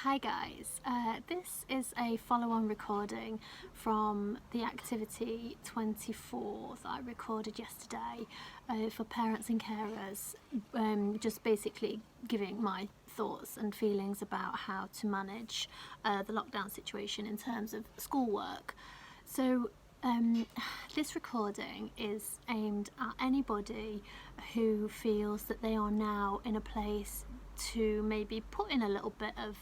Hi guys, this is a follow-on recording from the activity 24 that I recorded yesterday for parents and carers, just basically giving my thoughts and feelings about how to manage the lockdown situation in terms of schoolwork. So this recording is aimed at anybody who feels that they are now in a place to maybe put in a little bit of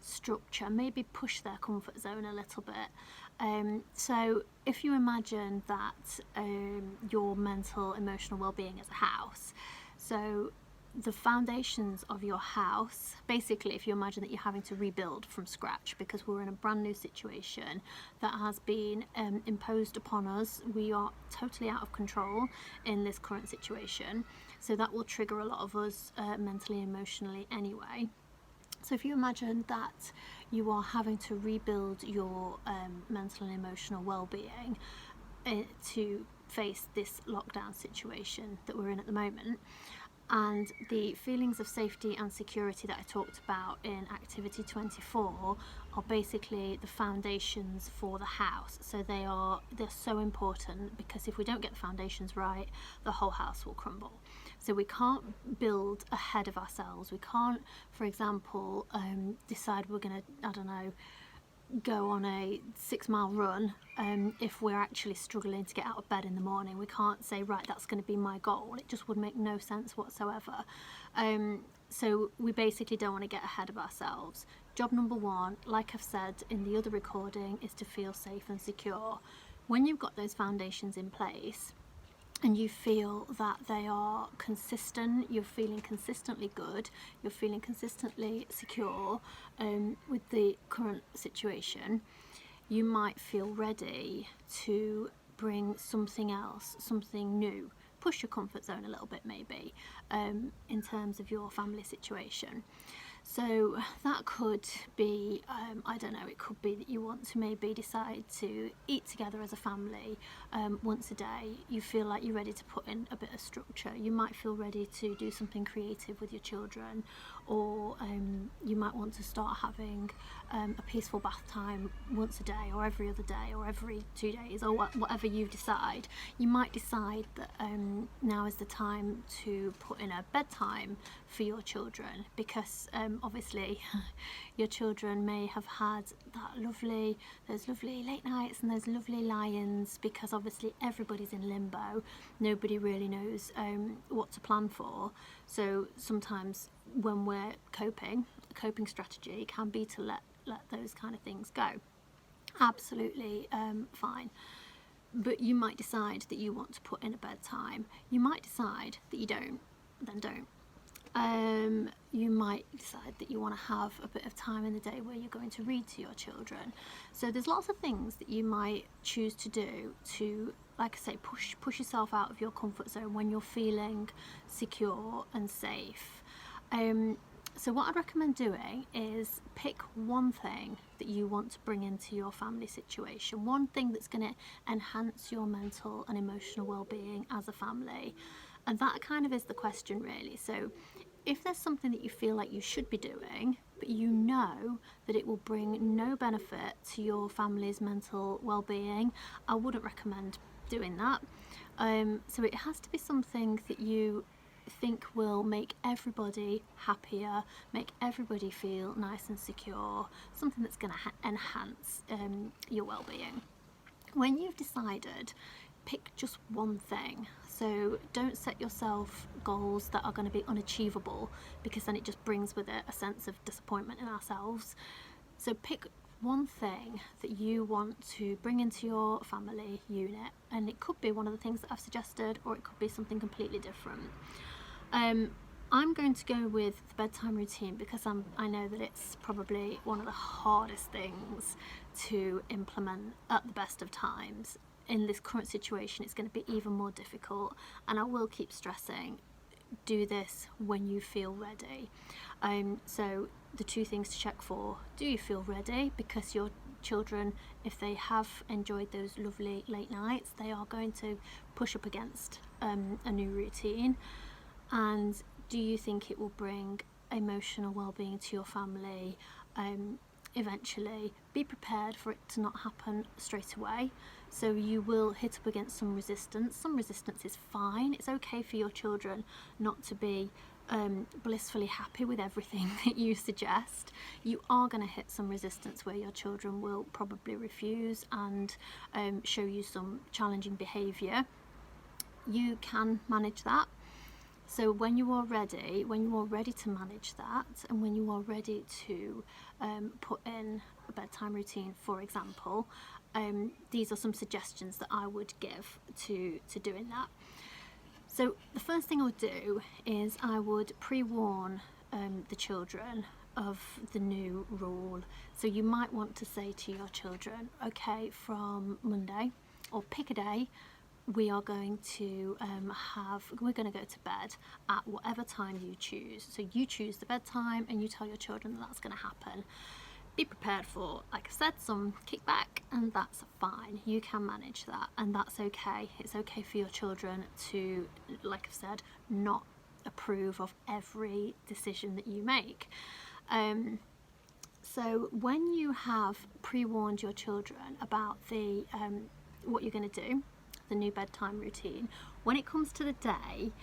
structure, maybe push their comfort zone a little bit. So if you imagine that your mental, emotional well-being is a house, so the foundations of your house, basically if you imagine that you're having to rebuild from scratch because we're in a brand new situation that has been imposed upon us. We are totally out of control in this current situation, so that will trigger a lot of us mentally and emotionally anyway. So if you imagine that you are having to rebuild your mental and emotional well-being to face this lockdown situation that we're in at the moment, and the feelings of safety and security that I talked about in activity 24 are basically the foundations for the house. So they're so important, because if we don't get the foundations right, the whole house will crumble. So we can't build ahead of ourselves. We can't, for example, decide we're going to, I don't know, go on a 6-mile run if we're actually struggling to get out of bed in the morning. We can't say, right, that's going to be my goal. It just would make no sense whatsoever. So we basically don't want to get ahead of ourselves. Job number one, like I've said in the other recording, is to feel safe and secure. When you've got those foundations in place and you feel that they are consistent, you're feeling consistently good, you're feeling consistently secure with the current situation, you might feel ready to bring something else, something new, push your comfort zone a little bit maybe, in terms of your family situation. So that could be, I don't know, it could be that you want to maybe decide to eat together as a family once a day. You feel like you're ready to put in a bit of structure. You might feel ready to do something creative with your children, or you might want to start having a peaceful bath time once a day, or every other day, or every 2 days, or whatever you decide. You might decide that now is the time to put in a bedtime for your children, because obviously your children may have had those lovely late nights and those lovely lie-ins, because obviously everybody's in limbo. Nobody really knows what to plan for. So sometimes when we're coping, a coping strategy can be to let those kind of things go. Absolutely fine. But you might decide that you want to put in a bedtime. You might decide that you don't, then don't. You might decide that you want to have a bit of time in the day where you're going to read to your children. So there's lots of things that you might choose to do to, like I say, push yourself out of your comfort zone when you're feeling secure and safe. So what I'd recommend doing is pick one thing that you want to bring into your family situation, one thing that's going to enhance your mental and emotional well-being as a family. And that kind of is the question, really. So if there's something that you feel like you should be doing, but you know that it will bring no benefit to your family's mental well-being, I wouldn't recommend doing that. So it has to be something that you think will make everybody happier, make everybody feel nice and secure, something that's going to enhance your well-being. When you've decided, pick just one thing. So don't set yourself goals that are going to be unachievable, because then it just brings with it a sense of disappointment in ourselves. So pick one thing that you want to bring into your family unit, and it could be one of the things that I've suggested, or it could be something completely different. I'm going to go with the bedtime routine, because I know that it's probably one of the hardest things to implement at the best of times. In this current situation, it's going to be even more difficult, and I will keep stressing, do this when you feel ready. So the two things to check for: do you feel ready? Because your children, if they have enjoyed those lovely late nights, they are going to push up against a new routine. And do you think it will bring emotional well-being to your family eventually. Be prepared for it to not happen straight away. So you will hit up against some resistance. Some resistance is fine. It's okay for your children not to be blissfully happy with everything that you suggest. You are going to hit some resistance where your children will probably refuse and show you some challenging behaviour. You can manage that. So when you are ready to manage that, and when you are ready to put in a bedtime routine, for example, these are some suggestions that I would give to doing that. So the first thing I would do is I would pre-warn the children of the new rule. So you might want to say to your children, okay, from Monday, or pick a day, we're going to go to bed at whatever time you choose. So you choose the bedtime and you tell your children that that's going to happen. Be prepared for, like I said, some kickback, and that's fine. You can manage that, and that's okay. It's okay for your children to, like I've said, not approve of every decision that you make. So when you have pre-warned your children about the what you're going to do, the new bedtime routine, when it comes to the day,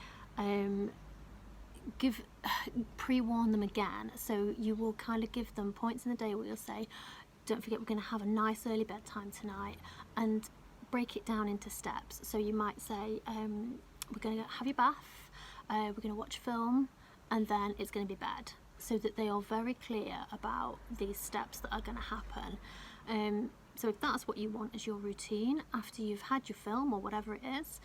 pre-warn them again. So you will kind of give them points in the day where you'll say, don't forget, we're going to have a nice early bedtime tonight, and break it down into steps. So you might say, we're going to have your bath, we're going to watch a film, and then it's going to be bed, so that they are very clear about these steps that are going to happen. So if that's what you want as your routine after you've had your film or whatever it is,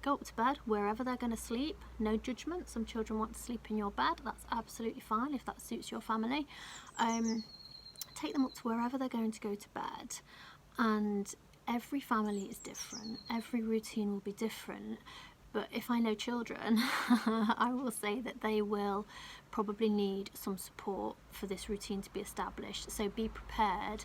go up to bed wherever they're going to sleep. No judgment. Some children want to sleep in your bed. That's absolutely fine if that suits your family. Take them up to wherever they're going to go to bed. And every family is different. Every routine will be different. But if I know children, I will say that they will probably need some support for this routine to be established. So be prepared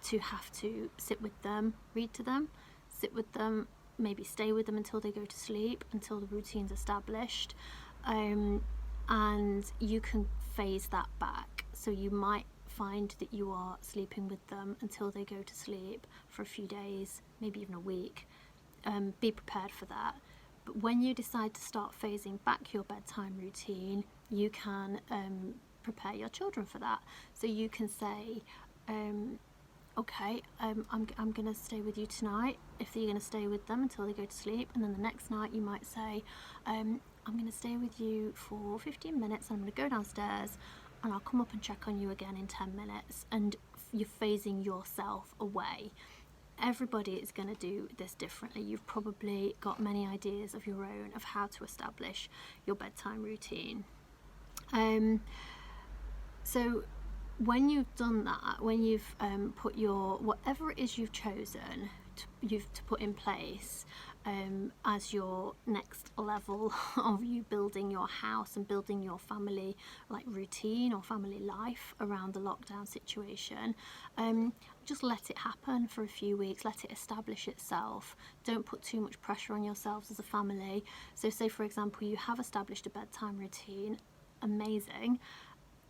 to have to sit with them, read to them, sit with them, maybe stay with them until they go to sleep, until the routine's established. And you can phase that back. So you might find that you are sleeping with them until they go to sleep for a few days, maybe even a week. Be prepared for that. But when you decide to start phasing back your bedtime routine, you can prepare your children for that. So you can say, okay, I'm going to stay with you tonight, if you're going to stay with them until they go to sleep. And then the next night you might say, I'm going to stay with you for 15 minutes, and I'm going to go downstairs and I'll come up and check on you again in 10 minutes. And you're phasing yourself away. Everybody is going to do this differently. You've probably got many ideas of your own of how to establish your bedtime routine. So when you've done that, when you've put your, whatever it is you've chosen to put in place as your next level of you building your house and building your family like routine or family life around the lockdown situation, just let it happen for a few weeks, let it establish itself. Don't put too much pressure on yourselves as a family. So say, for example, you have established a bedtime routine, amazing.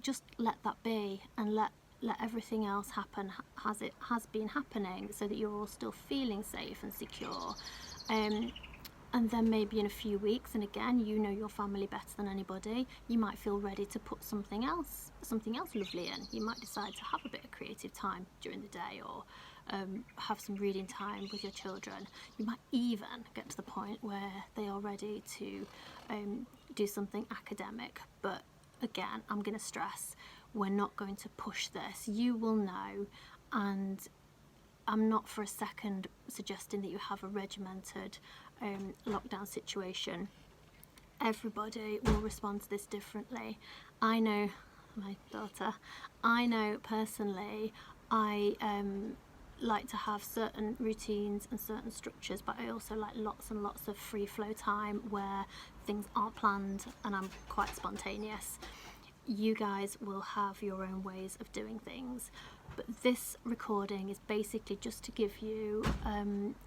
Just let that be, and let everything else happen as it has been happening, so that you're all still feeling safe and secure. And then maybe in a few weeks, and again, you know your family better than anybody, you might feel ready to put something else lovely in. You might decide to have a bit of creative time during the day, or have some reading time with your children. You might even get to the point where they are ready to do something academic. But again, I'm going to stress, we're not going to push this. You will know, and I'm not for a second suggesting that you have a regimented lockdown situation. Everybody will respond to this differently. I know my daughter, I know personally, I like to have certain routines and certain structures, but I also like lots and lots of free flow time where things aren't planned and I'm quite spontaneous. You guys will have your own ways of doing things, but this recording is basically just to give you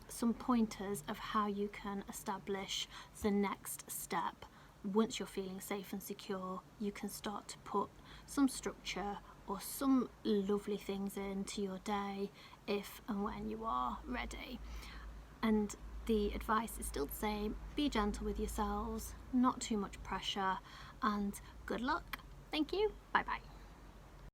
some pointers of how you can establish the next step once you're feeling safe and secure, you can start to put some structure or some lovely things into your day if and when you are ready. And the advice is still the same: be gentle with yourselves, not too much pressure, and good luck. Thank you. Bye bye.